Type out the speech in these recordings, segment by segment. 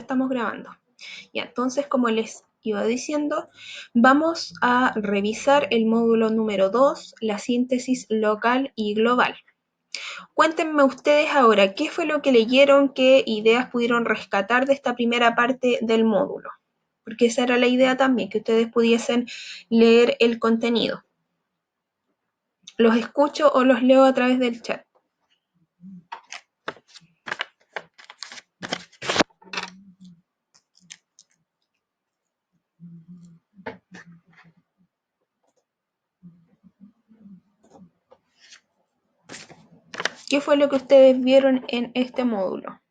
estamos grabando. Y entonces, como les iba diciendo, vamos a revisar el módulo número 2, la síntesis local y global. Cuéntenme ustedes ahora, ¿qué fue lo que leyeron? ¿Qué ideas pudieron rescatar de esta primera parte del módulo? Porque esa era la idea también, que ustedes pudiesen leer el contenido. ¿Los escucho o los leo a través del chat? ¿Qué fue lo que ustedes vieron en este módulo?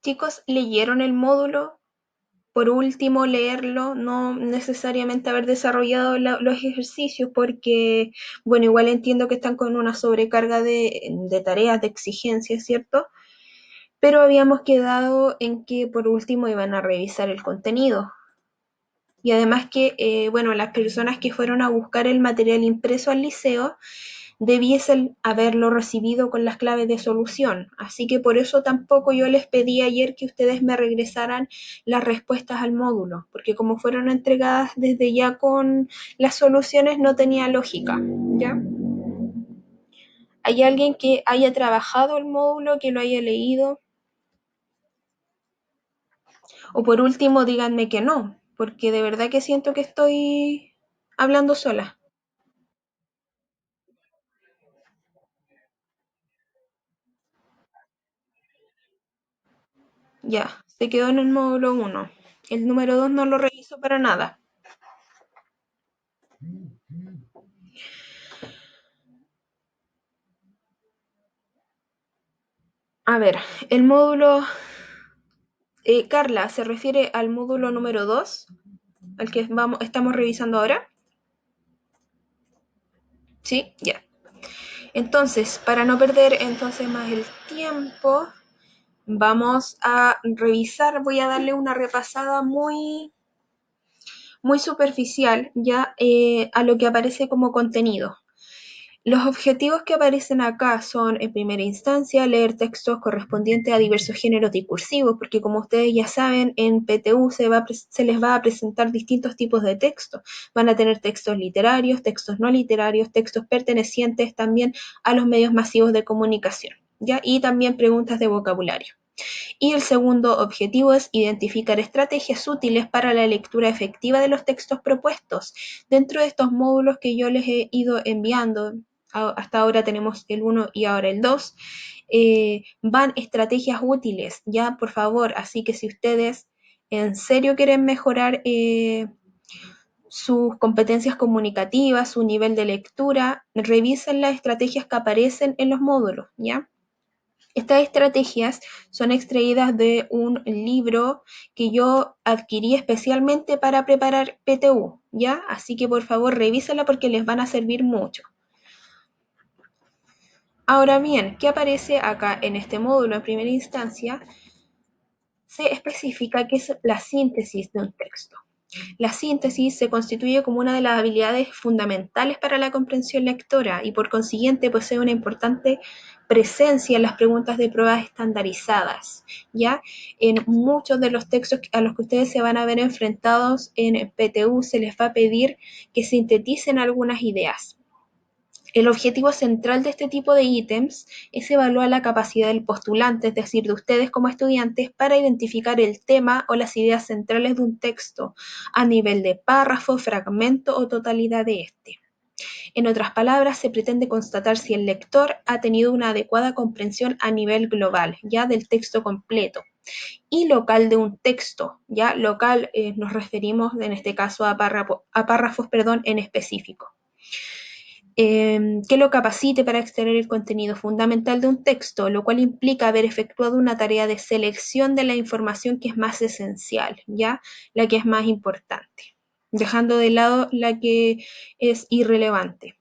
Chicos, ¿leyeron el módulo? Por último, leerlo, no necesariamente haber desarrollado los ejercicios, porque, bueno, igual entiendo que están con una sobrecarga de tareas, de exigencias, ¿cierto? Pero habíamos quedado en que por último iban a revisar el contenido. Y además que, bueno, las personas que fueron a buscar el material impreso al liceo debiesen haberlo recibido con las claves de solución. Así que por eso tampoco yo les pedí ayer que ustedes me regresaran las respuestas al módulo, porque como fueron entregadas desde ya con las soluciones no tenía lógica, ¿ya? ¿Hay alguien que haya trabajado el módulo, que lo haya leído? O por último, díganme que no, porque de verdad que siento que estoy hablando sola. Ya, se quedó en el módulo 1. El número 2 no lo reviso para nada. A ver, el módulo... Carla, ¿se refiere al módulo número 2, al que estamos revisando ahora? Sí, ya. Entonces, para no perder entonces más el tiempo, vamos a revisar, voy a darle una repasada muy superficial ya a lo que aparece como contenido. Los objetivos que aparecen acá son, en primera instancia, leer textos correspondientes a diversos géneros discursivos, porque como ustedes ya saben, en PTU se les va a presentar distintos tipos de textos. Van a tener textos literarios, textos no literarios, textos pertenecientes también a los medios masivos de comunicación, ¿ya? Y también preguntas de vocabulario. Y el segundo objetivo es identificar estrategias útiles para la lectura efectiva de los textos propuestos. Dentro de estos módulos que yo les he ido enviando, hasta ahora tenemos el 1 y ahora el 2, van estrategias útiles, ya por favor, así que si ustedes en serio quieren mejorar sus competencias comunicativas, su nivel de lectura, revisen las estrategias que aparecen en los módulos, ¿ya? Estas estrategias son extraídas de un libro que yo adquirí especialmente para preparar PTU, ¿ya? Así que por favor revísenla porque les van a servir mucho. Ahora bien, ¿qué aparece acá en este módulo en primera instancia? Se especifica qué es la síntesis de un texto. La síntesis se constituye como una de las habilidades fundamentales para la comprensión lectora y por consiguiente posee una importante presencia en las preguntas de pruebas estandarizadas, ¿ya? En muchos de los textos a los que ustedes se van a ver enfrentados en PTU se les va a pedir que sinteticen algunas ideas. El objetivo central de este tipo de ítems es evaluar la capacidad del postulante, es decir, de ustedes como estudiantes, para identificar el tema o las ideas centrales de un texto a nivel de párrafo, fragmento o totalidad de este. En otras palabras, se pretende constatar si el lector ha tenido una adecuada comprensión a nivel global, ya del texto completo, y local de un texto, ya local nos referimos en este caso a párrafos en específico. Que lo capacite para extraer el contenido fundamental de un texto, lo cual implica haber efectuado una tarea de selección de la información que es más esencial, ¿ya? La que es más importante, dejando de lado la que es irrelevante.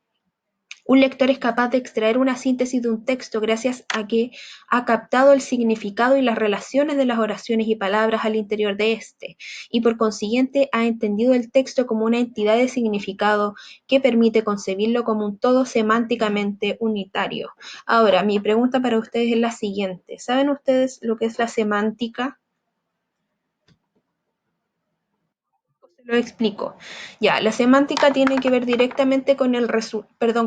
Un lector es capaz de extraer una síntesis de un texto gracias a que ha captado el significado y las relaciones de las oraciones y palabras al interior de éste, y por consiguiente ha entendido el texto como una entidad de significado que permite concebirlo como un todo semánticamente unitario. Ahora, mi pregunta para ustedes es la siguiente. ¿Saben ustedes lo que es la semántica? Lo explico. Ya, la semántica tiene que ver directamente con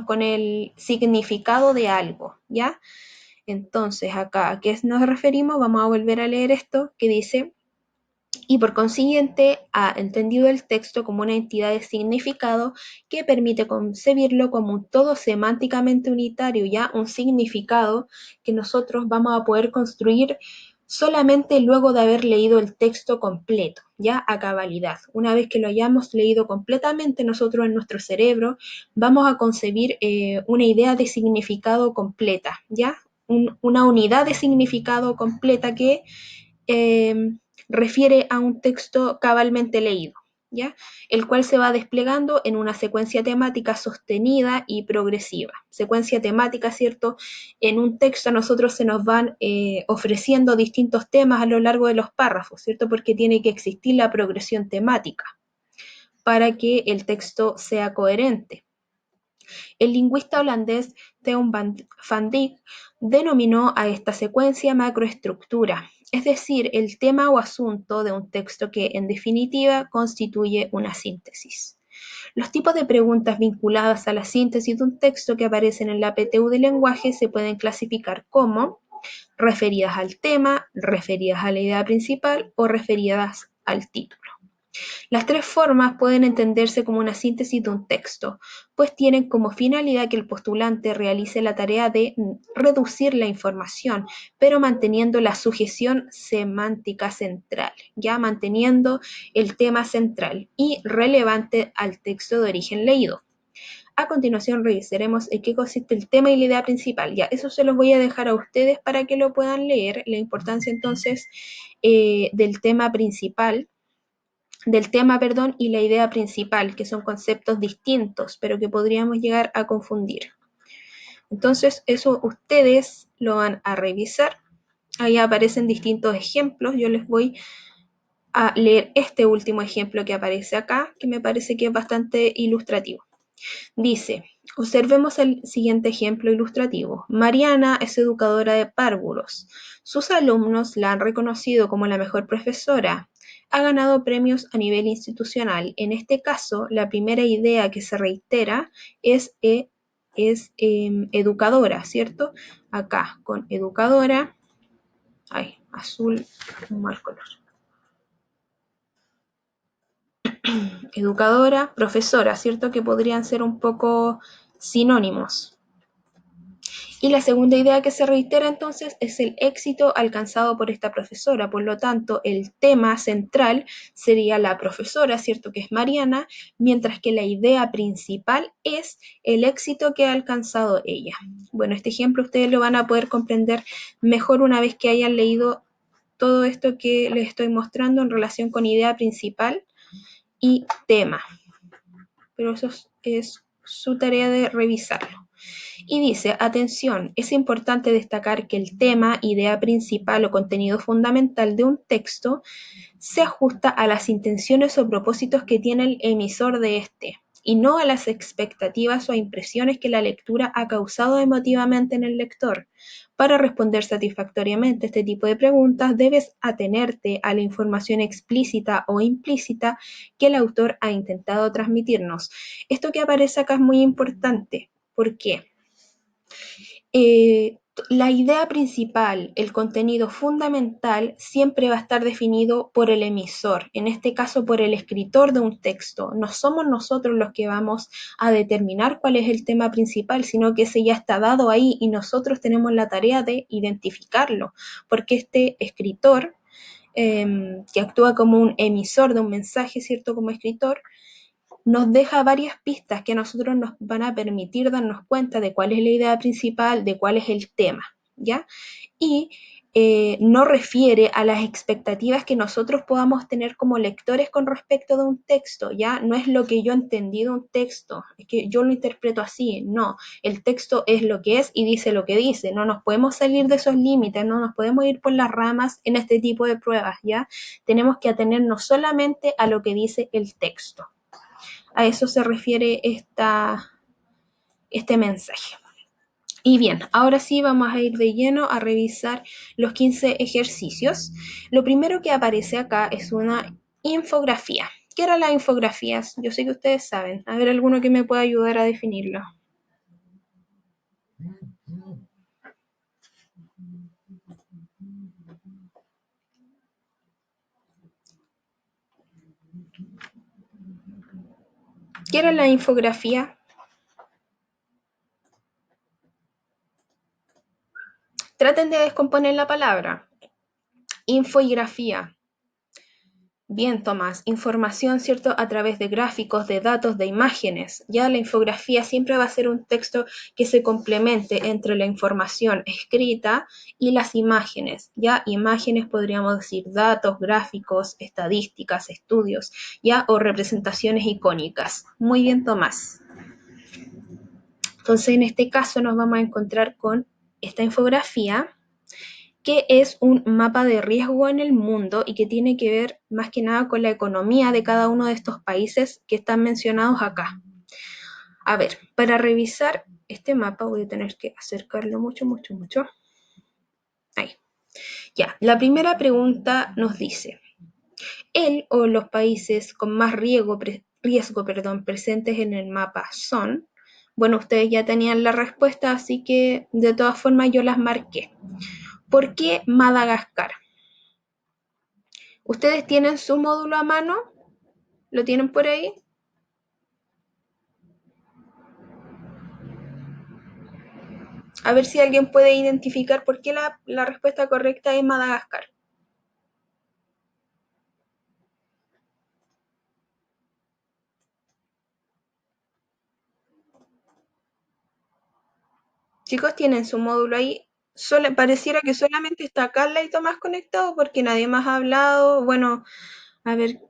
con el significado de algo, ¿ya? Entonces, acá, ¿a qué nos referimos? Vamos a volver a leer esto que dice, y por consiguiente ha entendido el texto como una entidad de significado que permite concebirlo como un todo semánticamente unitario, ya un significado que nosotros vamos a poder construir solamente luego de haber leído el texto completo, ya a cabalidad. Una vez que lo hayamos leído completamente, nosotros en nuestro cerebro vamos a concebir una idea de significado completa, ya una unidad de significado completa que eh, refiere a un texto cabalmente leído, ¿ya? El cual se va desplegando en una secuencia temática sostenida y progresiva. Secuencia temática, ¿cierto? En un texto a nosotros se nos van ofreciendo distintos temas a lo largo de los párrafos, ¿cierto? Porque tiene que existir la progresión temática para que el texto sea coherente. El lingüista holandés Theo van Dijk denominó a esta secuencia macroestructura, es decir, el tema o asunto de un texto que, en definitiva, constituye una síntesis. Los tipos de preguntas vinculadas a la síntesis de un texto que aparecen en la PTU del lenguaje se pueden clasificar como referidas al tema, referidas a la idea principal o referidas al título. Las tres formas pueden entenderse como una síntesis de un texto, pues tienen como finalidad que el postulante realice la tarea de reducir la información, pero manteniendo la sujeción semántica central, ya manteniendo el tema central y relevante al texto de origen leído. A continuación revisaremos en qué consiste el tema y la idea principal. Ya, eso se los voy a dejar a ustedes para que lo puedan leer. La importancia entonces del tema principal y la idea principal, que son conceptos distintos, pero que podríamos llegar a confundir. Entonces, eso ustedes lo van a revisar. Ahí aparecen distintos ejemplos. Yo les voy a leer este último ejemplo que aparece acá, que me parece que es bastante ilustrativo. Dice, observemos el siguiente ejemplo ilustrativo. Mariana es educadora de párvulos. Sus alumnos la han reconocido como la mejor profesora. Ha ganado premios a nivel institucional. En este caso, la primera idea que se reitera es educadora, ¿cierto? Acá, con educadora. Ay, azul, un mal color. Educadora, profesora, ¿cierto? Que podrían ser un poco sinónimos. Y la segunda idea que se reitera entonces es el éxito alcanzado por esta profesora. Por lo tanto, el tema central sería la profesora, ¿cierto? Que es Mariana, mientras que la idea principal es el éxito que ha alcanzado ella. Bueno, este ejemplo ustedes lo van a poder comprender mejor una vez que hayan leído todo esto que les estoy mostrando en relación con idea principal y tema. Pero eso es su tarea de revisarlo. Y dice, atención, es importante destacar que el tema, idea principal o contenido fundamental de un texto se ajusta a las intenciones o propósitos que tiene el emisor de este, y no a las expectativas o impresiones que la lectura ha causado emotivamente en el lector. Para responder satisfactoriamente a este tipo de preguntas, debes atenerte a la información explícita o implícita que el autor ha intentado transmitirnos. Esto que aparece acá es muy importante. ¿Por qué? La idea principal, el contenido fundamental, siempre va a estar definido por el emisor, en este caso por el escritor de un texto. No somos nosotros los que vamos a determinar cuál es el tema principal, sino que ese ya está dado ahí y nosotros tenemos la tarea de identificarlo, porque este escritor, que actúa como un emisor de un mensaje, ¿cierto? Como escritor, nos deja varias pistas que a nosotros nos van a permitir darnos cuenta de cuál es la idea principal, de cuál es el tema, ¿ya? Y no refiere a las expectativas que nosotros podamos tener como lectores con respecto de un texto, ¿ya? No es lo que yo entendí de un texto, es que yo lo interpreto así, no. El texto es lo que es y dice lo que dice, no nos podemos salir de esos límites, no nos podemos ir por las ramas en este tipo de pruebas, ¿ya? Tenemos que atenernos solamente a lo que dice el texto. A eso se refiere este mensaje. Y bien, ahora sí vamos a ir de lleno a revisar los 15 ejercicios. Lo primero que aparece acá es una infografía. ¿Qué eran las infografías? Yo sé que ustedes saben. A ver, alguno que me pueda ayudar a definirlo. ¿Qué era la infografía? Traten de descomponer la palabra. Infografía. Bien, Tomás, información, ¿cierto? A través de gráficos, de datos, de imágenes. Ya la infografía siempre va a ser un texto que se complemente entre la información escrita y las imágenes. Ya imágenes podríamos decir datos, gráficos, estadísticas, estudios, ya o representaciones icónicas. Muy bien, Tomás. Entonces, en este caso nos vamos a encontrar con esta infografía, que es un mapa de riesgo en el mundo y que tiene que ver más que nada con la economía de cada uno de estos países que están mencionados acá. A ver, para revisar este mapa voy a tener que acercarlo mucho. Ahí. Ya, la primera pregunta nos dice, ¿el o los países con más riesgo presentes en el mapa son? Bueno, ustedes ya tenían la respuesta, así que de todas formas yo las marqué. ¿Por qué Madagascar? ¿Ustedes tienen su módulo a mano? ¿Lo tienen por ahí? A ver si alguien puede identificar por qué la respuesta correcta es Madagascar. Chicos, ¿tienen su módulo ahí? Pareciera que solamente está Carla y Tomás conectados porque nadie más ha hablado. Bueno, a ver,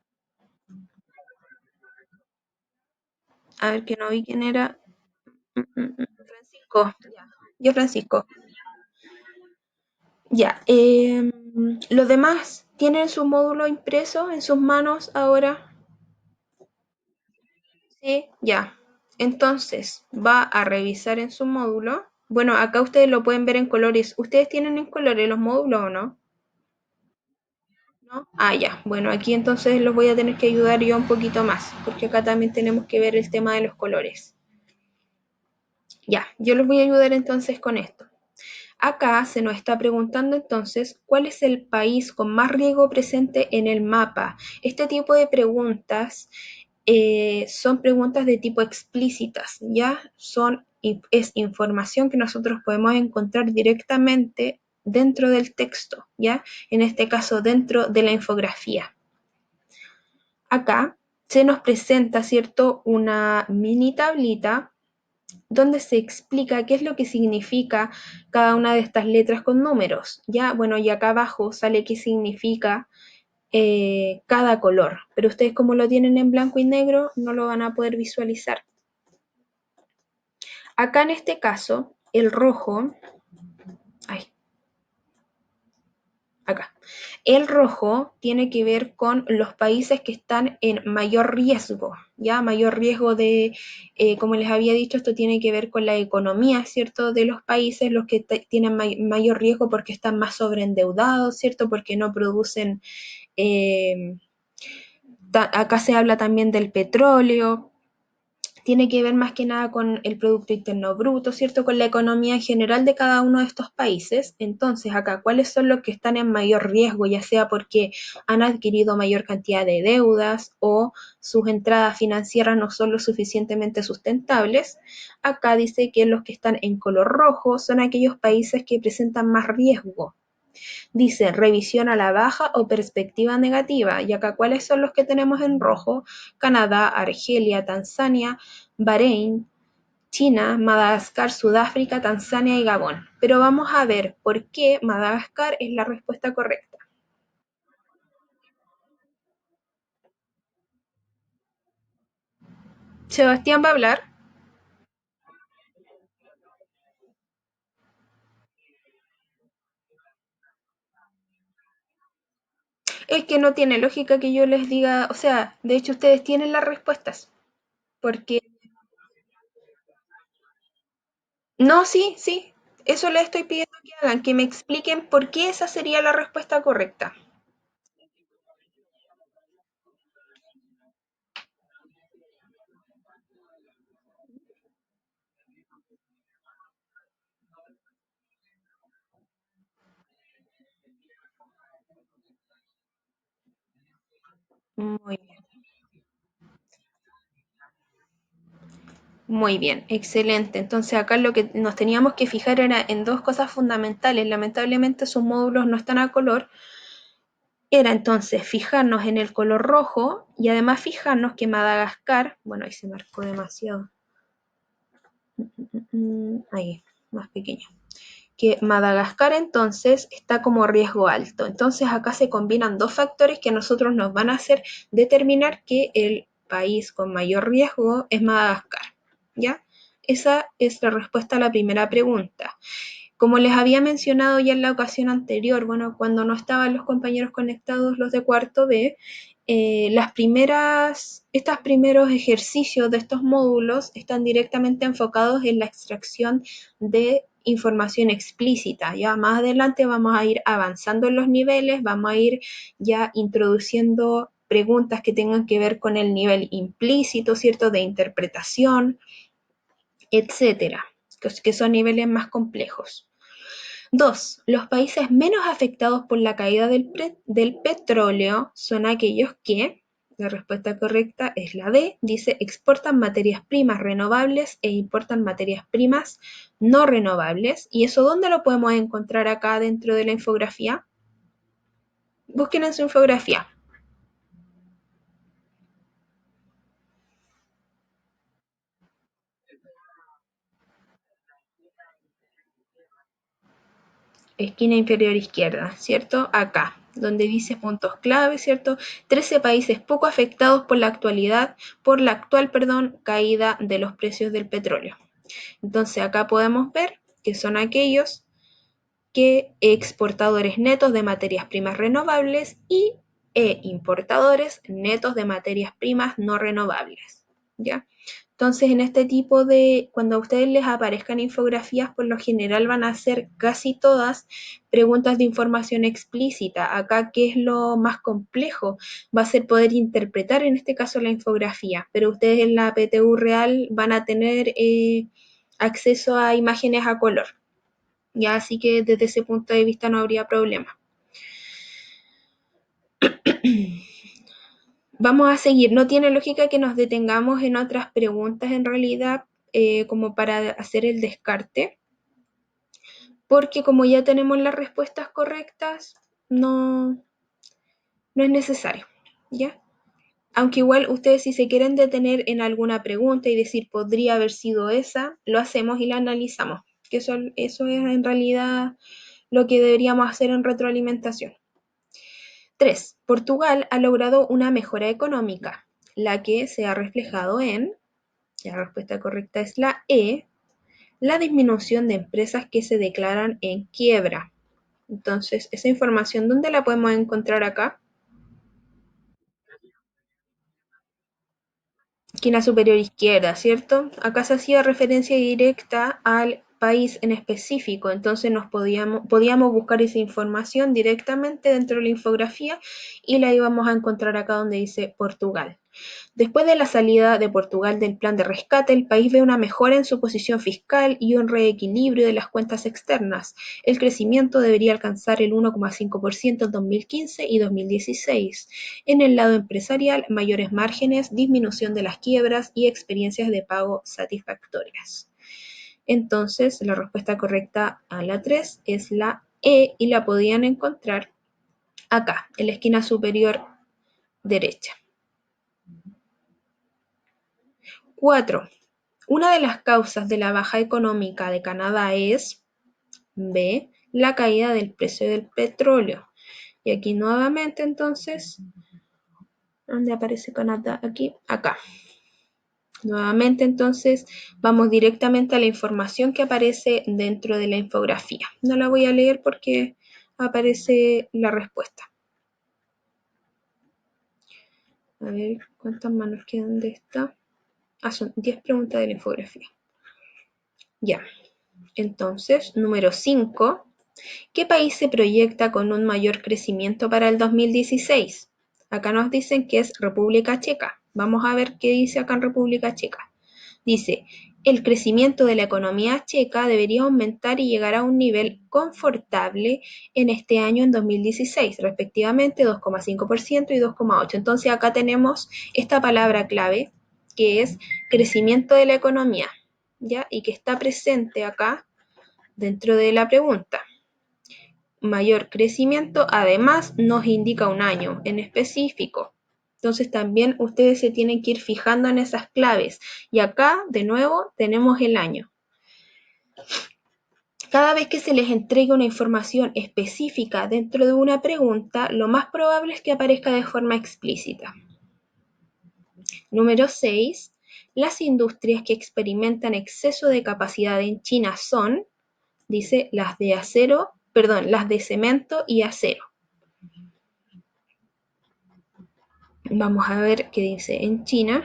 que no vi quién era. Francisco. Yo, Francisco. Ya. ¿Los demás tienen su módulo impreso en sus manos ahora? Sí, ya. Entonces, va a revisar en su módulo. Bueno, acá ustedes lo pueden ver en colores. ¿Ustedes tienen en colores los módulos o no? ¿No? Ah, ya. Bueno, aquí entonces los voy a tener que ayudar yo un poquito más, porque acá también tenemos que ver el tema de los colores. Ya, yo los voy a ayudar entonces con esto. Acá se nos está preguntando entonces cuál es el país con más riesgo presente en el mapa. Este tipo de preguntas son preguntas de tipo explícitas, ¿ya? Es información que nosotros podemos encontrar directamente dentro del texto, ¿ya? En este caso, dentro de la infografía. Acá se nos presenta, ¿cierto? Una mini tablita donde se explica qué es lo que significa cada una de estas letras con números, ¿ya? Bueno, y acá abajo sale qué significa cada color, pero ustedes como lo tienen en blanco y negro no lo van a poder visualizar. Acá en este caso, el rojo, ay, acá, el rojo tiene que ver con los países que están en mayor riesgo, ¿ya? Mayor riesgo de, como les había dicho, esto tiene que ver con la economía, ¿cierto? De los países, los que tienen mayor riesgo porque están más sobreendeudados, ¿cierto? Porque no producen, eh, acá se habla también del petróleo, tiene que ver más que nada con el Producto Interno Bruto, ¿cierto? Con la economía en general de cada uno de estos países. Entonces, acá, ¿cuáles son los que están en mayor riesgo, ya sea porque han adquirido mayor cantidad de deudas o sus entradas financieras no son lo suficientemente sustentables? Acá dice que los que están en color rojo son aquellos países que presentan más riesgo. Dice revisión a la baja o perspectiva negativa. Y acá, ¿cuáles son los que tenemos en rojo? Canadá, Argelia, Tanzania, Bahrein, China, Madagascar, Sudáfrica, Tanzania y Gabón. Pero vamos a ver por qué Madagascar es la respuesta correcta. Sebastián va a hablar. Es que no tiene lógica que yo les diga, o sea, de hecho ustedes tienen las respuestas. Porque, no, sí, sí, eso les estoy pidiendo que hagan, que me expliquen por qué esa sería la respuesta correcta. Muy bien, muy bien, excelente. Entonces acá lo que nos teníamos que fijar era en dos cosas fundamentales. Lamentablemente sus módulos no están a color. Era entonces fijarnos en el color rojo y además fijarnos que Madagascar, bueno, ahí se marcó demasiado, ahí, más pequeño, que Madagascar entonces está como riesgo alto. Entonces acá se combinan dos factores que a nosotros nos van a hacer determinar que el país con mayor riesgo es Madagascar. ¿Ya? Esa es la respuesta a la primera pregunta. Como les había mencionado ya en la ocasión anterior, bueno, cuando no estaban los compañeros conectados, los de cuarto B, estos primeros ejercicios de estos módulos están directamente enfocados en la extracción de información explícita. Ya más adelante vamos a ir avanzando en los niveles, vamos a ir ya introduciendo preguntas que tengan que ver con el nivel implícito, ¿cierto?, de interpretación, etcétera, que son niveles más complejos. 2. Los países menos afectados por la caída del petróleo son aquellos que, la respuesta correcta es la D, dice exportan materias primas renovables e importan materias primas no renovables. ¿Y eso dónde lo podemos encontrar acá dentro de la infografía? Busquen en su infografía. Esquina inferior izquierda, ¿cierto? Acá, donde dice puntos clave, ¿cierto? 13 países poco afectados por la actual, perdón, caída de los precios del petróleo. Entonces acá podemos ver que son aquellos que exportadores netos de materias primas renovables e importadores netos de materias primas no renovables, ¿ya? Entonces, en este tipo de, cuando a ustedes les aparezcan infografías, por lo general van a ser casi todas preguntas de información explícita. Acá, ¿qué es lo más complejo? Va a ser poder interpretar, en este caso, la infografía, pero ustedes en la PTU real van a tener acceso a imágenes a color. Ya, así que desde ese punto de vista no habría problema. Vamos a seguir. No tiene lógica que nos detengamos en otras preguntas en realidad, como para hacer el descarte, porque como ya tenemos las respuestas correctas, no, no es necesario, ¿ya? Aunque igual ustedes si se quieren detener en alguna pregunta y decir podría haber sido esa, lo hacemos y la analizamos, que eso es en realidad lo que deberíamos hacer en retroalimentación. 3. Portugal ha logrado una mejora económica, la que se ha reflejado en, la respuesta correcta es la E, la disminución de empresas que se declaran en quiebra. Entonces, esa información, ¿dónde la podemos encontrar acá? Esquina superior izquierda, ¿cierto? Acá se hacía referencia directa al país en específico, entonces podíamos buscar esa información directamente dentro de la infografía y la íbamos a encontrar acá donde dice Portugal. Después de la salida de Portugal del plan de rescate, el país ve una mejora en su posición fiscal y un reequilibrio de las cuentas externas. El crecimiento debería alcanzar el 1,5% en 2015 y 2016. En el lado empresarial, mayores márgenes, disminución de las quiebras y experiencias de pago satisfactorias. Entonces, la respuesta correcta a la 3 es la E y la podían encontrar acá, en la esquina superior derecha. 4. Una de las causas de la baja económica de Canadá es B, la caída del precio del petróleo. Y aquí nuevamente entonces, ¿dónde aparece Canadá? Aquí, acá. Nuevamente entonces vamos directamente a la información que aparece dentro de la infografía. No la voy a leer porque aparece la respuesta. A ver, ¿cuántas manos quedan de esta? Son 10 preguntas de la infografía. Ya, entonces, número 5. ¿Qué país se proyecta con un mayor crecimiento para el 2016? Acá nos dicen que es República Checa. Vamos a ver qué dice acá en República Checa. Dice, el crecimiento de la economía checa debería aumentar y llegar a un nivel confortable en este año en 2016, respectivamente 2,5% y 2,8%. Entonces acá tenemos esta palabra clave que es crecimiento de la economía, ¿ya? Y que está presente acá dentro de la pregunta. Mayor crecimiento además nos indica un año en específico. Entonces también ustedes se tienen que ir fijando en esas claves. Y acá, de nuevo, tenemos el año. Cada vez que se les entregue una información específica dentro de una pregunta, lo más probable es que aparezca de forma explícita. Número 6. Las industrias que experimentan exceso de capacidad en China son, dice, las de cemento y acero. Vamos a ver qué dice en China.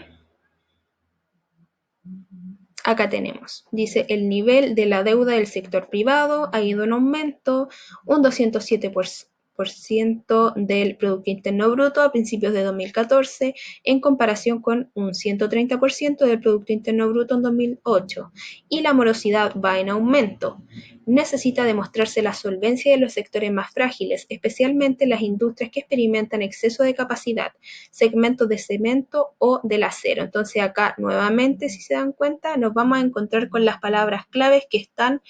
Acá tenemos, dice el nivel de la deuda del sector privado ha ido en aumento, un 207% del Producto Interno Bruto a principios de 2014, en comparación con un 130% del Producto Interno Bruto en 2008, y la morosidad va en aumento. Necesita demostrarse la solvencia de los sectores más frágiles, especialmente las industrias que experimentan exceso de capacidad, segmentos de cemento o del acero. Entonces acá nuevamente, si se dan cuenta, nos vamos a encontrar con las palabras claves que están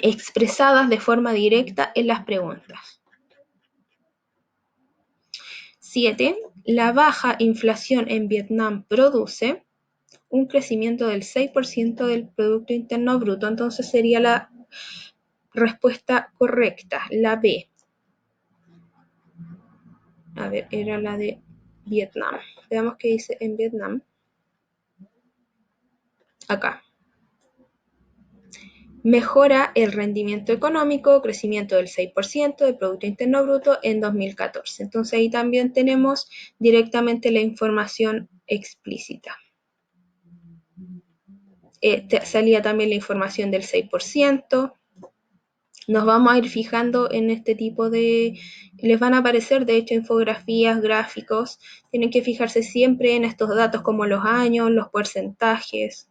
expresadas de forma directa en las preguntas. 7. La baja inflación en Vietnam produce un crecimiento del 6% del Producto Interno Bruto. Entonces sería la respuesta correcta, la B. A ver, era la de Vietnam. Veamos qué dice en Vietnam. Acá. Mejora el rendimiento económico, crecimiento del 6% del Producto Interno Bruto en 2014. Entonces ahí también tenemos directamente la información explícita. Salía también la información del 6%. Nos vamos a ir fijando en este tipo de... Les van a aparecer, de hecho, infografías, gráficos. Tienen que fijarse siempre en estos datos como los años, los porcentajes.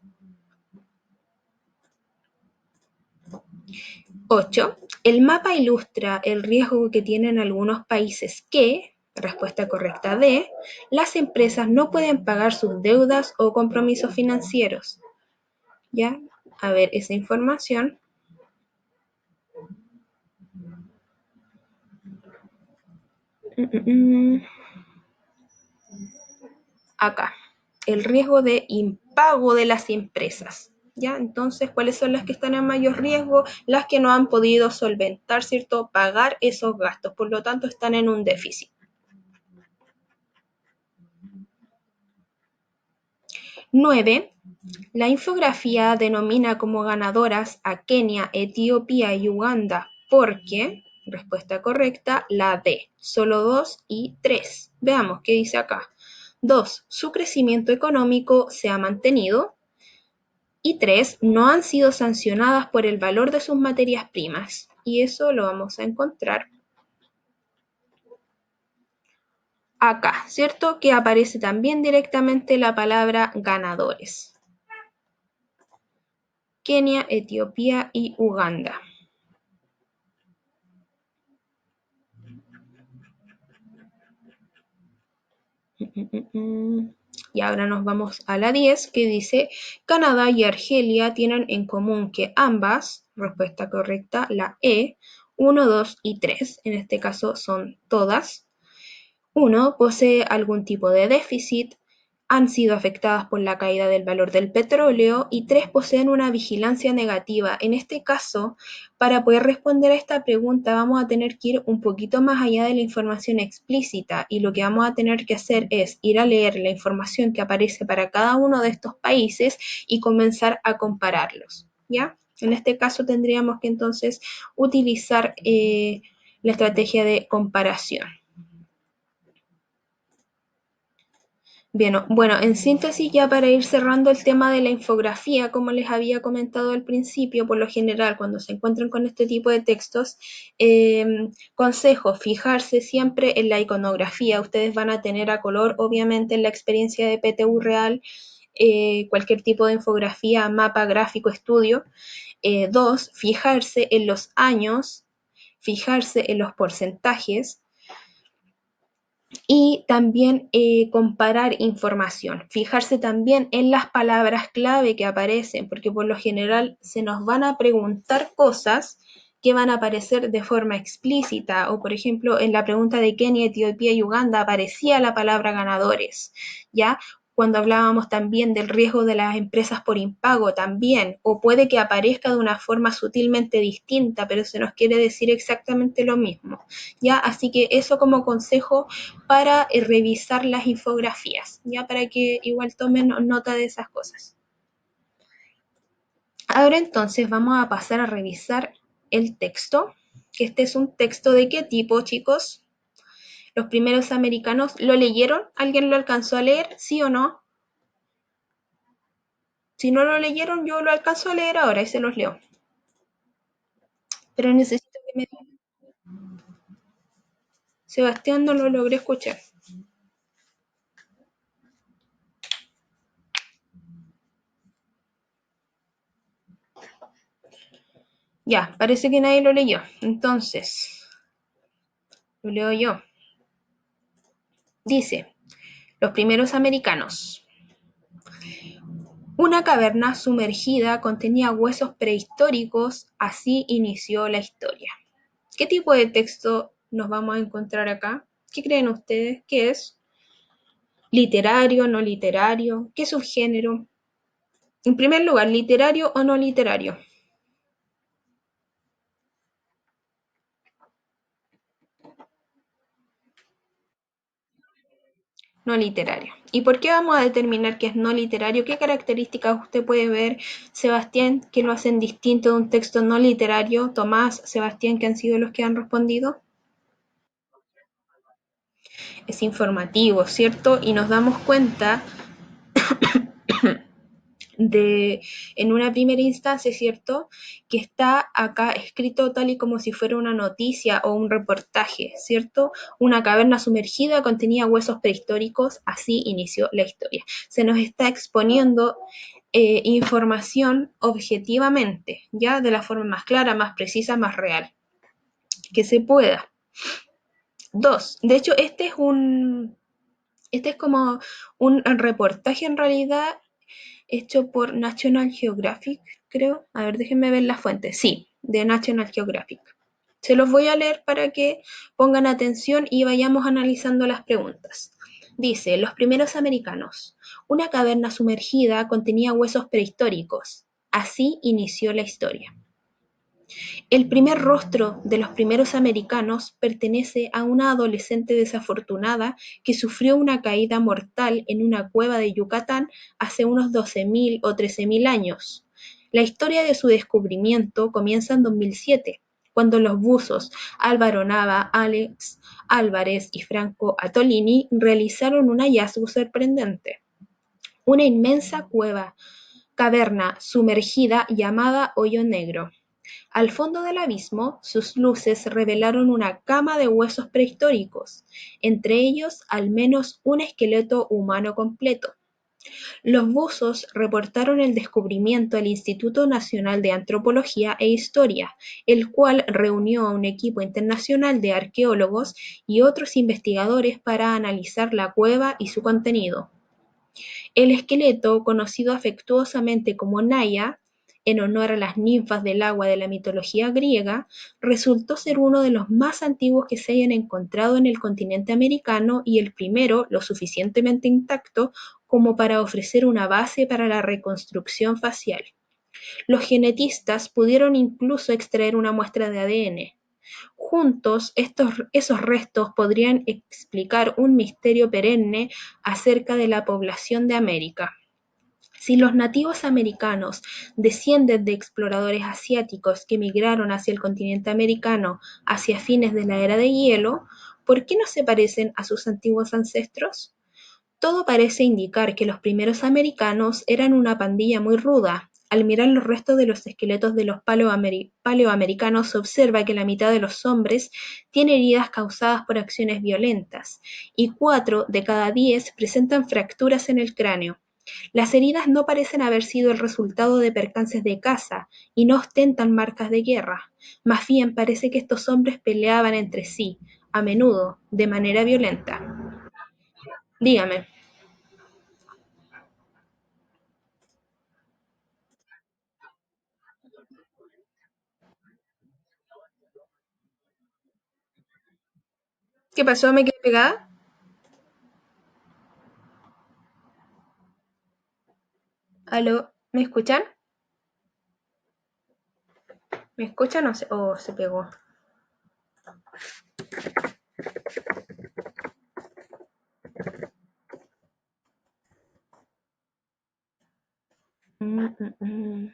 8. El mapa ilustra el riesgo que tienen algunos países que, respuesta correcta D, las empresas no pueden pagar sus deudas o compromisos financieros. ¿Ya? A ver esa información. Acá, el riesgo de impago de las empresas. ¿Ya? Entonces, ¿cuáles son las que están en mayor riesgo? Las que no han podido solventar, ¿cierto? Pagar esos gastos, por lo tanto están en un déficit. 9. La infografía denomina como ganadoras a Kenia, Etiopía y Uganda porque, respuesta correcta, la D, solo 2 y 3. Veamos qué dice acá. 2. Su crecimiento económico se ha mantenido. Y 3. No han sido sancionadas por el valor de sus materias primas. Y eso lo vamos a encontrar acá, ¿cierto? Que aparece también directamente la palabra ganadores. Kenia, Etiopía y Uganda. Y ahora nos vamos a la 10, que dice, Canadá y Argelia tienen en común que ambas, respuesta correcta, la E, 1, 2 y 3, en este caso son todas. 1. Posee algún tipo de déficit. han sido afectadas por la caída del valor del petróleo y 3 poseen una vigilancia negativa. En este caso, para poder responder a esta pregunta vamos a tener que ir un poquito más allá de la información explícita y lo que vamos a tener que hacer es ir a leer la información que aparece para cada uno de estos países y comenzar a compararlos, ¿ya? En este caso tendríamos que entonces utilizar la estrategia de comparación. Bien, bueno, en síntesis, ya para ir cerrando el tema de la infografía, como les había comentado al principio, por lo general, cuando se encuentran con este tipo de textos, consejo, fijarse siempre en la iconografía. Ustedes van a tener a color, obviamente, en la experiencia de PTU real, cualquier tipo de infografía, mapa, gráfico, estudio. Dos, fijarse en los años, fijarse en los porcentajes, y también comparar información, fijarse también en las palabras clave que aparecen, porque por lo general se nos van a preguntar cosas que van a aparecer de forma explícita, o por ejemplo en la pregunta de Kenia, Etiopía y Uganda aparecía la palabra ganadores, ¿ya? Cuando hablábamos también del riesgo de las empresas por impago también, o puede que aparezca de una forma sutilmente distinta, pero se nos quiere decir exactamente lo mismo, ¿ya? Así que eso como consejo para revisar las infografías, ya para que igual tomen nota de esas cosas. Ahora entonces vamos a pasar a revisar el texto, que este es un texto de qué tipo, chicos. Los primeros americanos lo leyeron, ¿alguien lo alcanzó a leer? ¿Sí o no? Si no lo leyeron, yo lo alcanzo a leer ahora y se los leo. Pero necesito que me digan. Sebastián, no lo logré escuchar. Ya, parece que nadie lo leyó. Entonces, lo leo yo. Dice, los primeros americanos. Una caverna sumergida contenía huesos prehistóricos, así inició la historia. ¿Qué tipo de texto nos vamos a encontrar acá? ¿Qué creen ustedes? ¿Qué es? ¿Literario, no literario? ¿Qué subgénero? En primer lugar, ¿literario o no literario? No literario. ¿Y por qué vamos a determinar que es no literario? ¿Qué características usted puede ver, Sebastián, que lo hacen distinto de un texto no literario? Tomás, Sebastián, que han sido los que han respondido. Es informativo, ¿cierto? Y nos damos cuenta de, en una primera instancia, ¿cierto? Que está acá escrito tal y como si fuera una noticia o un reportaje, ¿cierto? Una caverna sumergida contenía huesos prehistóricos, así inició la historia. Se nos está exponiendo información objetivamente, ya de la forma más clara, más precisa, más real, que se pueda. Dos, de hecho, este es como un reportaje en realidad hecho por National Geographic, creo. A ver, déjenme ver la fuente. Sí, de National Geographic. Se los voy a leer para que pongan atención y vayamos analizando las preguntas. Dice, los primeros americanos. Una caverna sumergida contenía huesos prehistóricos. Así inició la historia. El primer rostro de los primeros americanos pertenece a una adolescente desafortunada que sufrió una caída mortal en una cueva de Yucatán hace unos 12.000 o 13.000 años. La historia de su descubrimiento comienza en 2007, cuando los buzos Álvaro Nava, Alex Álvarez y Franco Atolini realizaron un hallazgo sorprendente. Una inmensa caverna sumergida llamada Hoyo Negro. Al fondo del abismo, sus luces revelaron una cama de huesos prehistóricos, entre ellos al menos un esqueleto humano completo. Los buzos reportaron el descubrimiento al Instituto Nacional de Antropología e Historia, el cual reunió a un equipo internacional de arqueólogos y otros investigadores para analizar la cueva y su contenido. El esqueleto, conocido afectuosamente como Naya, en honor a las ninfas del agua de la mitología griega, resultó ser uno de los más antiguos que se hayan encontrado en el continente americano y el primero lo suficientemente intacto como para ofrecer una base para la reconstrucción facial. Los genetistas pudieron incluso extraer una muestra de ADN. Juntos, esos restos podrían explicar un misterio perenne acerca de la población de América. Si los nativos americanos descienden de exploradores asiáticos que migraron hacia el continente americano hacia fines de la era de hielo, ¿por qué no se parecen a sus antiguos ancestros? Todo parece indicar que los primeros americanos eran una pandilla muy ruda. Al mirar los restos de los esqueletos de los paleoamericanos se observa que la mitad de los hombres tiene heridas causadas por acciones violentas y 4 de cada 10 presentan fracturas en el cráneo. Las heridas no parecen haber sido el resultado de percances de caza y no ostentan marcas de guerra. Más bien parece que estos hombres peleaban entre sí, a menudo, de manera violenta. Dígame, ¿qué pasó? ¿Me quedé pegada? ¿Aló? ¿Me escuchan? ¿Me escuchan o se pegó? Mm, mm, mm.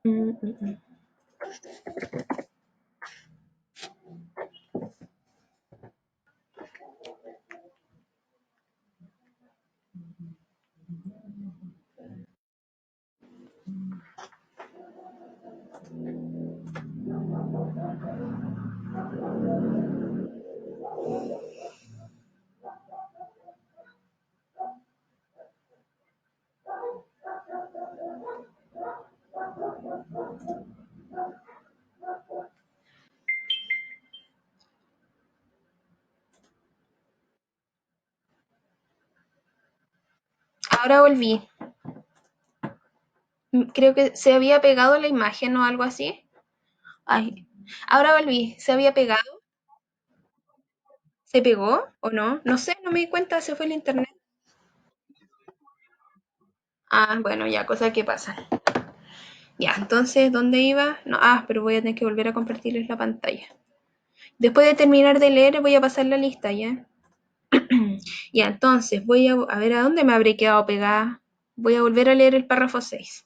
Mm, mm, mm. Ahora volví. Creo que se había pegado la imagen o algo así. Ay, ahora volví. ¿Se había pegado? ¿Se pegó o no? No sé, no me di cuenta, se fue el internet. Ah, bueno, ya, cosas que pasan. Ya, entonces, ¿dónde iba? No, pero voy a tener que volver a compartirles la pantalla. Después de terminar de leer, voy a pasar la lista, ¿ya? Ya, entonces, voy a ver a dónde me habré quedado pegada. Voy a volver a leer el párrafo 6.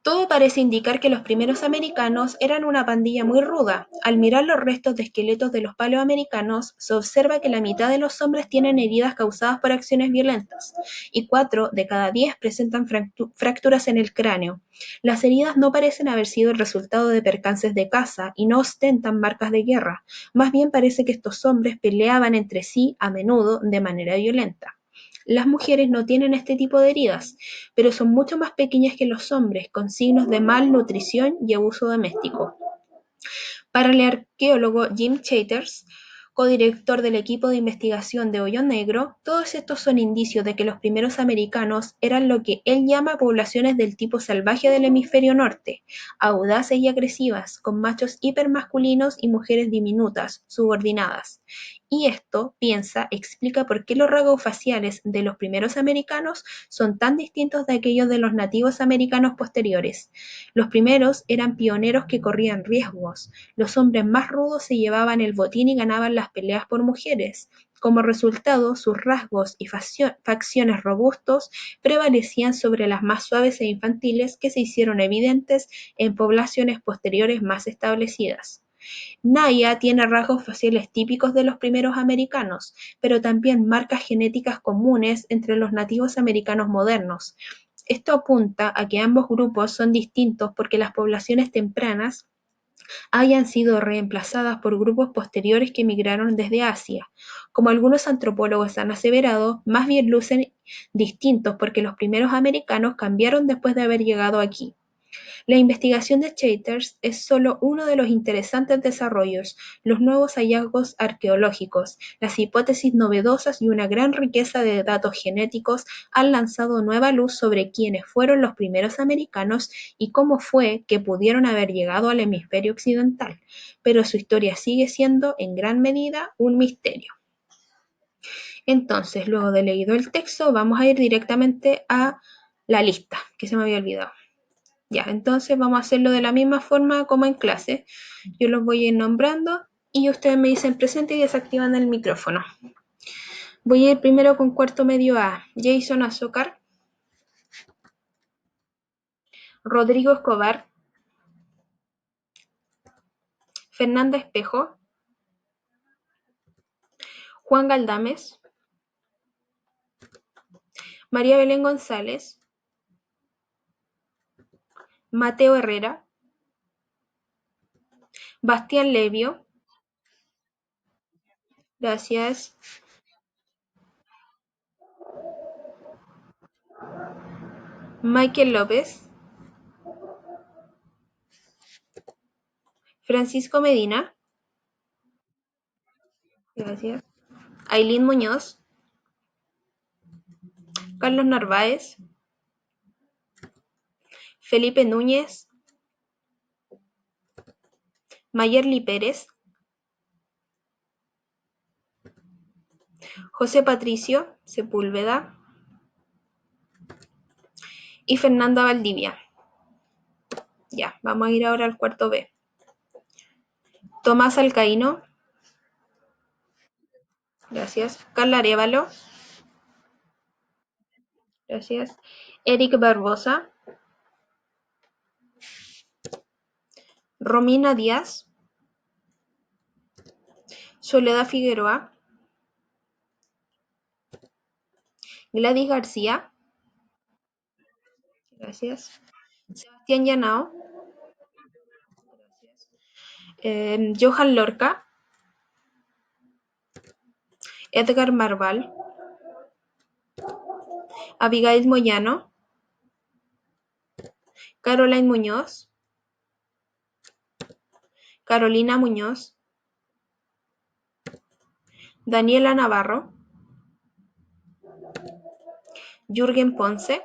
Todo parece indicar que los primeros americanos eran una pandilla muy ruda. Al mirar los restos de esqueletos de los paleoamericanos, se observa que la mitad de los hombres tienen heridas causadas por acciones violentas, y 4 de cada 10 presentan fracturas en el cráneo. Las heridas no parecen haber sido el resultado de percances de caza y no ostentan marcas de guerra. Más bien parece que estos hombres peleaban entre sí a menudo de manera violenta. Las mujeres no tienen este tipo de heridas, pero son mucho más pequeñas que los hombres, con signos de malnutrición y abuso doméstico. Para el arqueólogo Jim Chatters, codirector del equipo de investigación de Hoyo Negro, todos estos son indicios de que los primeros americanos eran lo que él llama poblaciones del tipo salvaje del hemisferio norte, audaces y agresivas, con machos hipermasculinos y mujeres diminutas, subordinadas. Y esto, piensa, explica por qué los rasgos faciales de los primeros americanos son tan distintos de aquellos de los nativos americanos posteriores. Los primeros eran pioneros que corrían riesgos, los hombres más rudos se llevaban el botín y ganaban las peleas por mujeres. Como resultado, sus rasgos y facciones robustos prevalecían sobre las más suaves e infantiles que se hicieron evidentes en poblaciones posteriores más establecidas. Naya tiene rasgos faciales típicos de los primeros americanos, pero también marcas genéticas comunes entre los nativos americanos modernos. Esto apunta a que ambos grupos son distintos porque las poblaciones tempranas hayan sido reemplazadas por grupos posteriores que migraron desde Asia. Como algunos antropólogos han aseverado, más bien lucen distintos porque los primeros americanos cambiaron después de haber llegado aquí. La investigación de Chatters es solo uno de los interesantes desarrollos, los nuevos hallazgos arqueológicos, las hipótesis novedosas y una gran riqueza de datos genéticos han lanzado nueva luz sobre quiénes fueron los primeros americanos y cómo fue que pudieron haber llegado al hemisferio occidental, pero su historia sigue siendo en gran medida un misterio. Entonces, luego de leído el texto, vamos a ir directamente a la lista, que se me había olvidado. Ya, entonces vamos a hacerlo de la misma forma como en clase. Yo los voy a ir nombrando y ustedes me dicen presente y desactivan el micrófono. Voy a ir primero con cuarto medio A. Jason Azócar, Rodrigo Escobar, Fernanda Espejo, Juan Galdames, María Belén González, Mateo Herrera, Bastián Levio, gracias, Michael López, Francisco Medina, gracias, Ailín Muñoz, Carlos Narváez, Felipe Núñez, Mayerly Pérez, José Patricio Sepúlveda y Fernanda Valdivia. Ya, vamos a ir ahora al cuarto B. Tomás Alcaíno, gracias. Carla Arévalo, gracias. Eric Barbosa, Romina Díaz, Soledad Figueroa, Gladys García, gracias. Sebastián Llanao, Johan Lorca, Edgar Marval, Abigail Moyano, Caroline Muñoz, Carolina Muñoz, Daniela Navarro, Jürgen Ponce,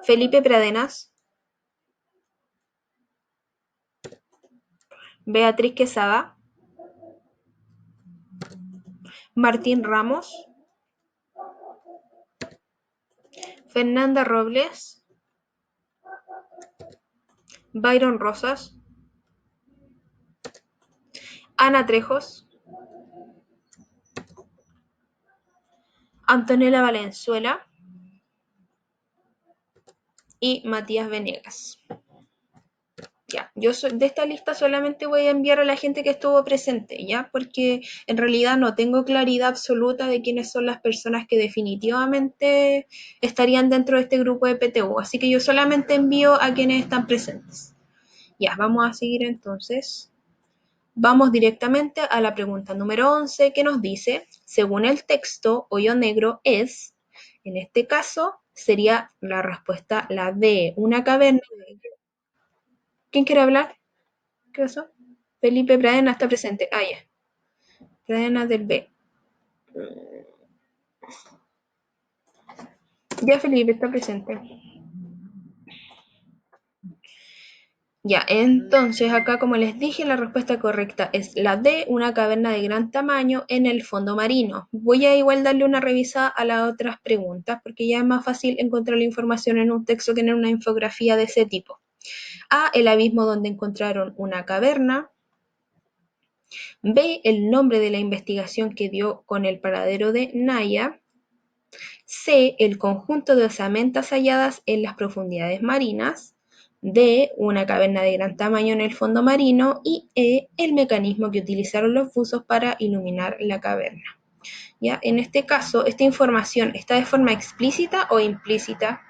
Felipe Pradenas, Beatriz Quesada, Martín Ramos, Fernanda Robles, Byron Rosas, Ana Trejos, Antonella Valenzuela y Matías Venegas. Ya, yo de esta lista solamente voy a enviar a la gente que estuvo presente, ¿ya? Porque en realidad no tengo claridad absoluta de quiénes son las personas que definitivamente estarían dentro de este grupo de PTU, así que yo solamente envío a quienes están presentes. Ya, vamos a seguir entonces. Vamos directamente a la pregunta número 11 que nos dice, según el texto, hoyo negro es, en este caso, sería la respuesta la D, una caverna. ¿Quién quiere hablar? ¿Qué pasó? Felipe Pradena está presente. Ah, ya. Pradena del B. Ya Felipe está presente. Ya, entonces acá como les dije, la respuesta correcta es la D, una caverna de gran tamaño en el fondo marino. Voy a igual darle una revisada a las otras preguntas porque ya es más fácil encontrar la información en un texto que en una infografía de ese tipo. A, el abismo donde encontraron una caverna. B, el nombre de la investigación que dio con el paradero de Naya. C, el conjunto de osamentas halladas en las profundidades marinas. D, una caverna de gran tamaño en el fondo marino. Y E, el mecanismo que utilizaron los buzos para iluminar la caverna. ¿Ya? En este caso, esta información está de forma explícita o implícita.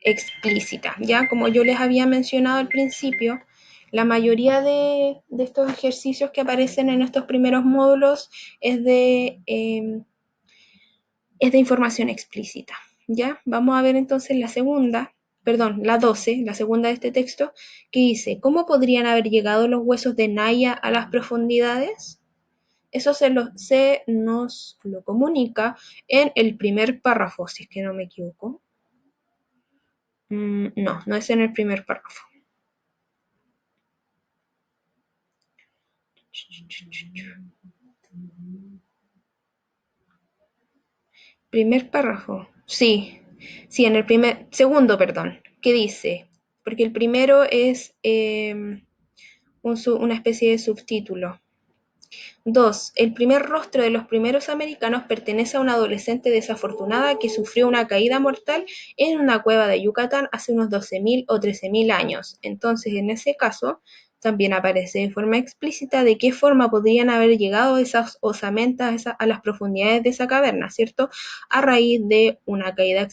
explícita. Ya como yo les había mencionado al principio, la mayoría de estos ejercicios que aparecen en estos primeros módulos es es de información explícita. ¿Ya? Vamos a ver entonces la segunda, perdón, la 12, la segunda de este texto, que dice, ¿cómo podrían haber llegado los huesos de Naya a las profundidades? Eso se nos lo comunica en el primer párrafo, si es que no me equivoco. No, no es en el primer párrafo. Primer párrafo. Sí, sí, en el segundo, perdón, ¿qué dice? Porque el primero es una especie de subtítulo. 2. El primer rostro de los primeros americanos pertenece a una adolescente desafortunada que sufrió una caída mortal en una cueva de Yucatán hace unos 12.000 o 13.000 años. Entonces, en ese caso, también aparece de forma explícita de qué forma podrían haber llegado esas osamentas a las profundidades de esa caverna, ¿cierto? A raíz de una caída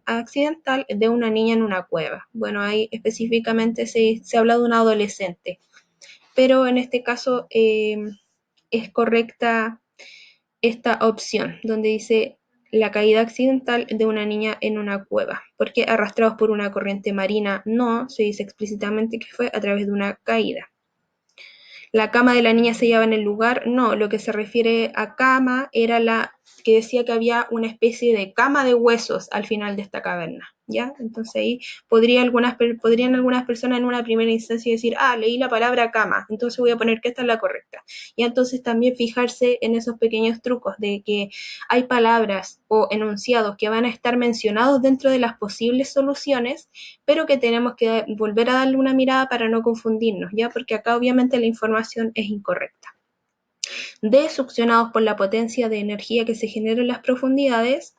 accidental de una niña en una cueva. Bueno, ahí específicamente se habla de una adolescente, pero en este caso es correcta esta opción, donde dice la caída accidental de una niña en una cueva, porque arrastrados por una corriente marina no, se dice explícitamente que fue a través de una caída. La cama de la niña se hallaba en el lugar, no, lo que se refiere a cama era la que decía que había una especie de cama de huesos al final de esta caverna, ¿ya? Entonces ahí podrían algunas personas en una primera instancia decir, leí la palabra cama, entonces voy a poner que esta es la correcta. Y entonces también fijarse en esos pequeños trucos de que hay palabras o enunciados que van a estar mencionados dentro de las posibles soluciones, pero que tenemos que volver a darle una mirada para no confundirnos, ¿ya? Porque acá obviamente la información es incorrecta. D, succionados por la potencia de energía que se genera en las profundidades,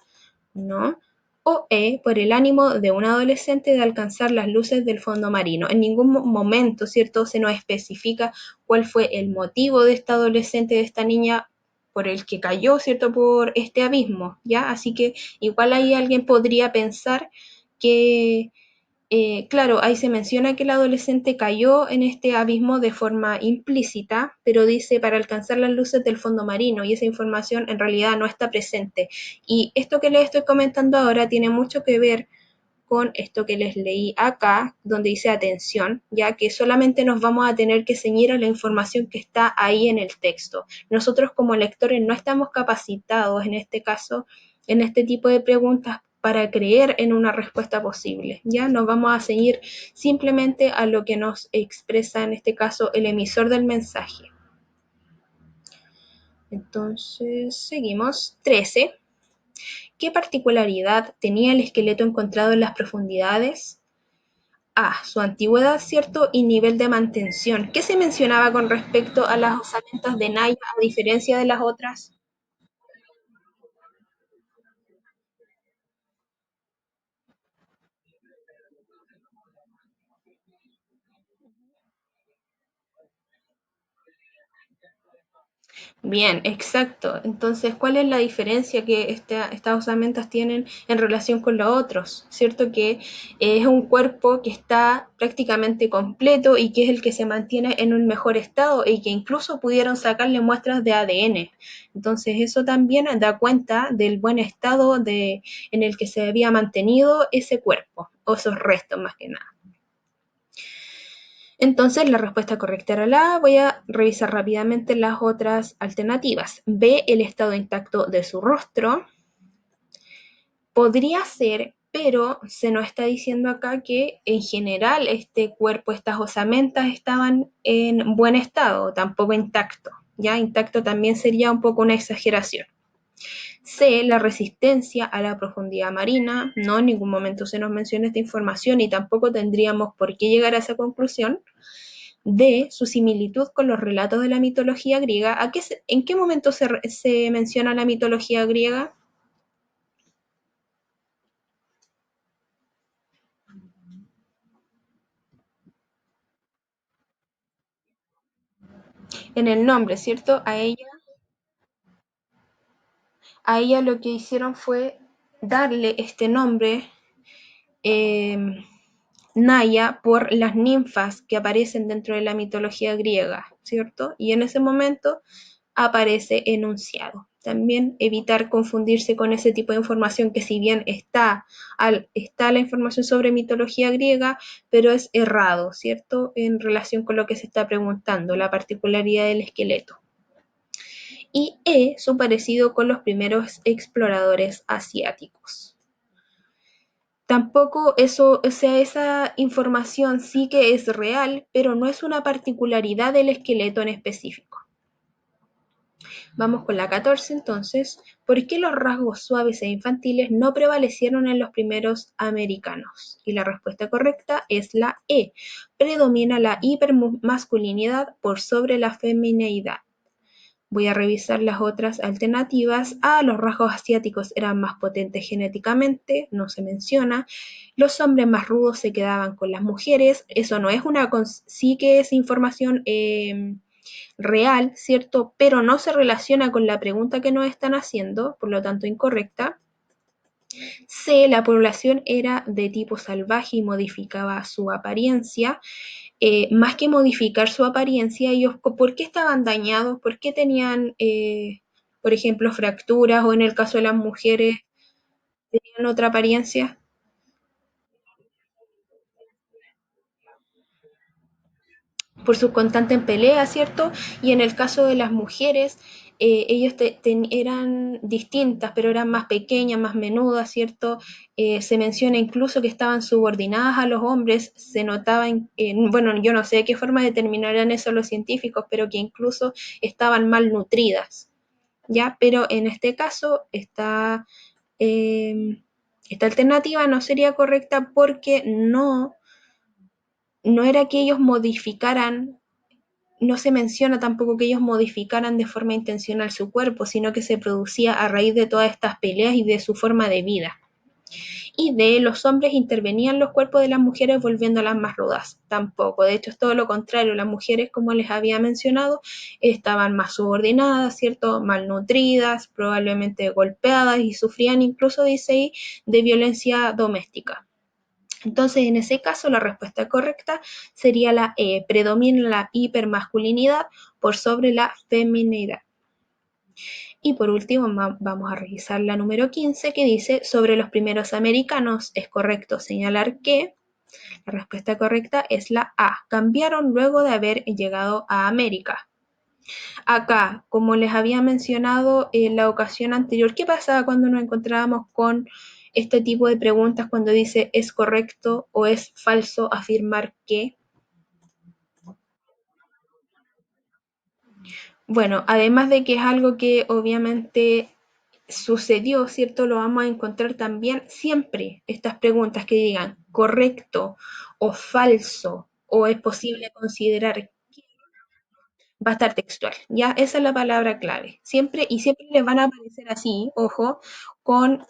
¿no? O E, por el ánimo de un adolescente de alcanzar las luces del fondo marino. En ningún momento, ¿cierto?, se nos especifica cuál fue el motivo de esta adolescente, de esta niña, por el que cayó, ¿cierto?, por este abismo, ¿ya? Así que igual ahí alguien podría pensar que claro, ahí se menciona que el adolescente cayó en este abismo de forma implícita, pero dice para alcanzar las luces del fondo marino y esa información en realidad no está presente. Y esto que les estoy comentando ahora tiene mucho que ver con esto que les leí acá, donde dice atención, ya que solamente nos vamos a tener que ceñir a la información que está ahí en el texto. Nosotros como lectores no estamos capacitados en este caso, en este tipo de preguntas para creer en una respuesta posible, ya nos vamos a ceñir simplemente a lo que nos expresa en este caso el emisor del mensaje. Entonces, seguimos. 13. ¿Qué particularidad tenía el esqueleto encontrado en las profundidades? A, su antigüedad, ¿cierto? Y nivel de mantención. ¿Qué se mencionaba con respecto a las osamentas de Naya a diferencia de las otras? Bien, exacto. Entonces, ¿cuál es la diferencia que estas osamentas tienen en relación con los otros? ¿Cierto? Que es un cuerpo que está prácticamente completo y que es el que se mantiene en un mejor estado y que incluso pudieron sacarle muestras de ADN. Entonces, eso también da cuenta del buen estado en el que se había mantenido ese cuerpo, o esos restos más que nada. Entonces, la respuesta correcta era la A. Voy a revisar rápidamente las otras alternativas. B, el estado intacto de su rostro. Podría ser, pero se nos está diciendo acá que en general este cuerpo, estas osamentas estaban en buen estado, tampoco intacto. Ya intacto también sería un poco una exageración. C, la resistencia a la profundidad marina. No, en ningún momento se nos menciona esta información y tampoco tendríamos por qué llegar a esa conclusión. D, su similitud con los relatos de la mitología griega. ¿En qué momento se menciona la mitología griega? En el nombre, ¿cierto? A ella lo que hicieron fue darle este nombre Naya por las ninfas que aparecen dentro de la mitología griega, ¿cierto? Y en ese momento aparece enunciado. También evitar confundirse con ese tipo de información que si bien está la información sobre mitología griega, pero es errado, ¿cierto? En relación con lo que se está preguntando, la particularidad del esqueleto. Y su parecido con los primeros exploradores asiáticos. Tampoco eso, o sea, esa información sí que es real, pero no es una particularidad del esqueleto en específico. Vamos con la 14 entonces. ¿Por qué los rasgos suaves e infantiles no prevalecieron en los primeros americanos? Y la respuesta correcta es la E. Predomina la hipermasculinidad por sobre la femineidad. Voy a revisar las otras alternativas. Los rasgos asiáticos eran más potentes genéticamente, no se menciona. Los hombres más rudos se quedaban con las mujeres. Eso no es sí que es información real, ¿cierto? Pero no se relaciona con la pregunta que nos están haciendo, por lo tanto incorrecta. C. La población era de tipo salvaje y modificaba su apariencia. Más que modificar su apariencia, ellos, ¿por qué estaban dañados? ¿Por qué tenían, por ejemplo, fracturas o en el caso de las mujeres, tenían otra apariencia? Por su constante en pelea, ¿cierto? Y en el caso de las mujeres, ellos eran distintas, pero eran más pequeñas, más menudas, ¿cierto? Se menciona incluso que estaban subordinadas a los hombres, se notaba, bueno, yo no sé de qué forma determinarán eso los científicos, pero que incluso estaban malnutridas, ¿ya? Pero en este caso, esta alternativa no sería correcta porque no era que ellos modificaran, no se menciona tampoco que ellos modificaran de forma intencional su cuerpo, sino que se producía a raíz de todas estas peleas y de su forma de vida. Y de los hombres intervenían los cuerpos de las mujeres volviéndolas más rudas. Tampoco, de hecho es todo lo contrario, las mujeres, como les había mencionado, estaban más subordinadas, ¿cierto? Malnutridas, probablemente golpeadas y sufrían incluso, dice ahí, de violencia doméstica. Entonces, en ese caso, la respuesta correcta sería la E. Predomina la hipermasculinidad por sobre la feminidad. Y por último, vamos a revisar la número 15 que dice, sobre los primeros americanos, es correcto señalar que la respuesta correcta es la A. Cambiaron luego de haber llegado a América. Acá, como les había mencionado en la ocasión anterior, ¿qué pasaba cuando nos encontrábamos con este tipo de preguntas cuando dice es correcto o es falso afirmar que? Bueno, además de que es algo que obviamente sucedió, ¿cierto? Lo vamos a encontrar también siempre estas preguntas que digan correcto o falso o es posible considerar, va a estar textual, ¿ya? Esa es la palabra clave. Siempre, y siempre les van a aparecer así, ojo, con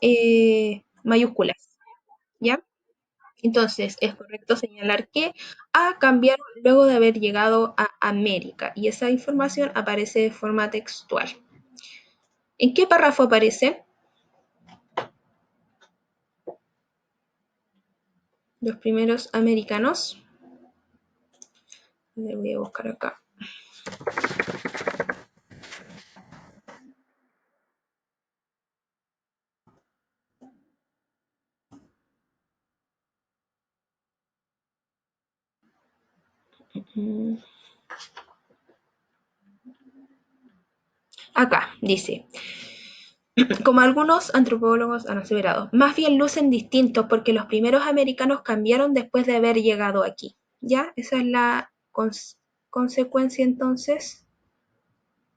mayúsculas, ¿ya? Entonces, es correcto señalar que A cambiaron luego de haber llegado a América y esa información aparece de forma textual. ¿En qué párrafo aparece? Los primeros americanos. Le voy a buscar acá. Acá dice, como algunos antropólogos han aseverado, más bien lucen distintos porque los primeros americanos cambiaron después de haber llegado aquí. ¿Ya? Esa es la consecuencia entonces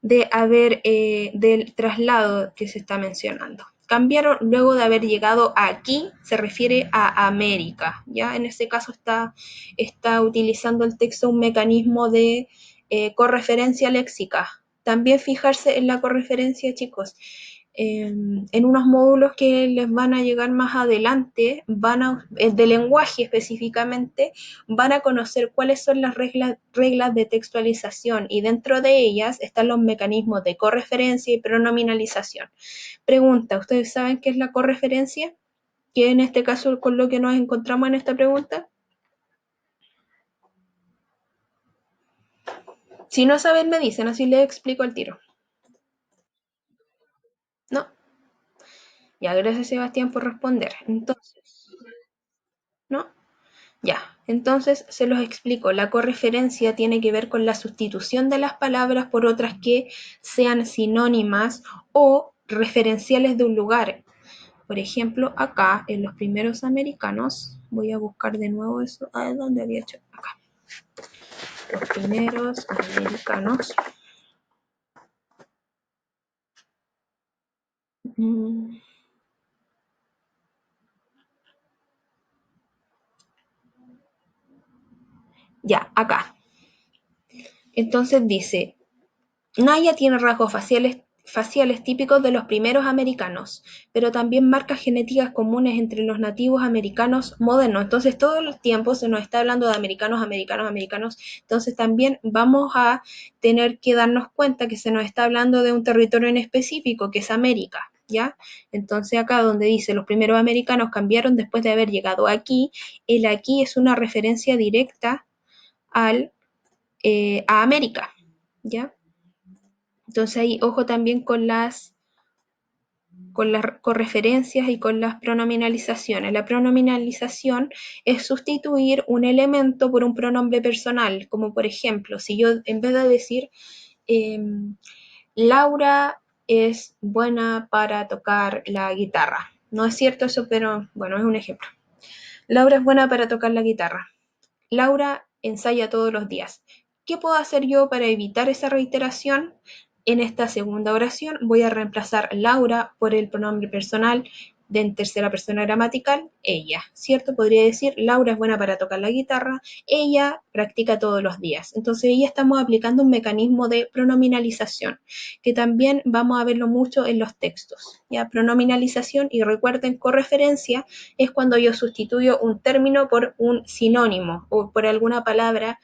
del traslado que se está mencionando. Cambiaron luego de haber llegado aquí, se refiere a América, ¿ya? En este caso está utilizando el texto un mecanismo de correferencia léxica. También fijarse en la correferencia, chicos. En unos módulos que les van a llegar más adelante, de lenguaje específicamente, van a conocer cuáles son las reglas de textualización y dentro de ellas están los mecanismos de correferencia y pronominalización. Pregunta, ¿ustedes saben qué es la correferencia? que en este caso con lo que nos encontramos en esta pregunta. Si no saben, me dicen, así les explico al tiro. No, ya, gracias Sebastián por responder. Entonces, ¿no? Ya, entonces se los explico. La correferencia tiene que ver con la sustitución de las palabras por otras que sean sinónimas o referenciales de un lugar. Por ejemplo, acá en los primeros americanos, voy a buscar de nuevo eso. ¿Dónde había hecho? Acá. Los primeros americanos. Mm, ya, acá. Entonces dice, Naya tiene rasgos faciales típicos de los primeros americanos, pero también marcas genéticas comunes entre los nativos americanos modernos. Entonces, todo el tiempo se nos está hablando de americanos, americanos, americanos. Entonces, también vamos a tener que darnos cuenta que se nos está hablando de un territorio en específico, que es América. ¿Ya? Entonces acá donde dice los primeros americanos cambiaron después de haber llegado aquí, el aquí es una referencia directa a América, ¿ya? Entonces ahí ojo también con las correferencias y con las pronominalizaciones. La pronominalización es sustituir un elemento por un pronombre personal, como por ejemplo, si yo en vez de decir eh, Laura es buena para tocar la guitarra. No es cierto eso, pero bueno, es un ejemplo. Laura es buena para tocar la guitarra. Laura ensaya todos los días. ¿Qué puedo hacer yo para evitar esa reiteración? En esta segunda oración voy a reemplazar Laura por el pronombre personal de en tercera persona gramatical, ella, ¿cierto? Podría decir, Laura es buena para tocar la guitarra, ella practica todos los días. Entonces, ahí estamos aplicando un mecanismo de pronominalización, que también vamos a verlo mucho en los textos. ¿Ya? Pronominalización, y recuerden, correferencia es cuando yo sustituyo un término por un sinónimo o por alguna palabra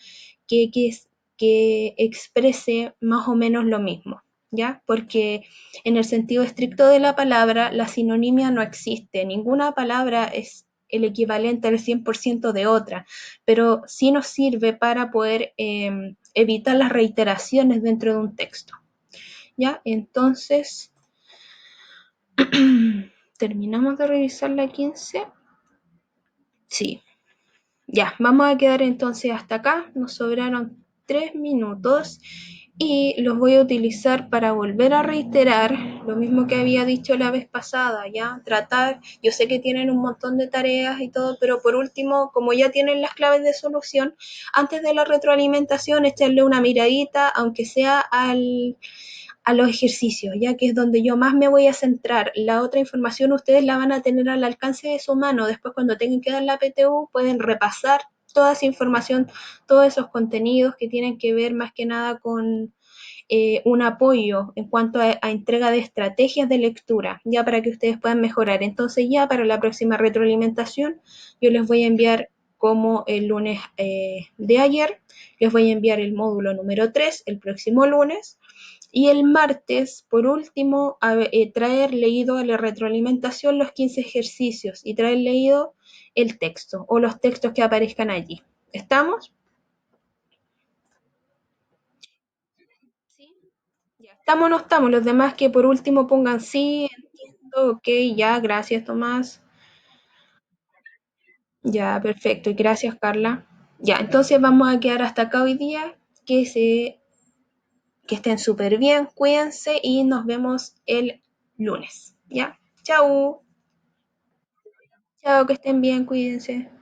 que, que, que exprese más o menos lo mismo, ¿ya? Porque en el sentido estricto de la palabra, la sinonimia no existe. Ninguna palabra es el equivalente al 100% de otra, pero sí nos sirve para poder evitar las reiteraciones dentro de un texto, ¿ya? Entonces, terminamos de revisar la 15. Sí, ya, vamos a quedar entonces hasta acá. Nos sobraron 3 minutos y los voy a utilizar para volver a reiterar lo mismo que había dicho la vez pasada, ya, tratar, yo sé que tienen un montón de tareas y todo, pero por último, como ya tienen las claves de solución, antes de la retroalimentación, echarle una miradita, aunque sea a los ejercicios, ya que es donde yo más me voy a centrar. La otra información ustedes la van a tener al alcance de su mano. Después cuando tengan que dar la PTU pueden repasar toda esa información, todos esos contenidos que tienen que ver más que nada con un apoyo en cuanto a entrega de estrategias de lectura, ya para que ustedes puedan mejorar. Entonces ya para la próxima retroalimentación yo les voy a enviar como el lunes de ayer, les voy a enviar el módulo número 3 el próximo lunes y el martes, por último, traer leído a la retroalimentación los 15 ejercicios y traer leído el texto o los textos que aparezcan allí. ¿Estamos? ¿Sí? Ya. ¿Estamos o no estamos? Los demás que por último pongan sí, entiendo, ok, ya, gracias Tomás. Ya, perfecto. Y gracias Carla. Ya, entonces vamos a quedar hasta acá hoy día. Que estén súper bien, cuídense y nos vemos el lunes. ¿Ya? Chau. Chao, que estén bien, cuídense.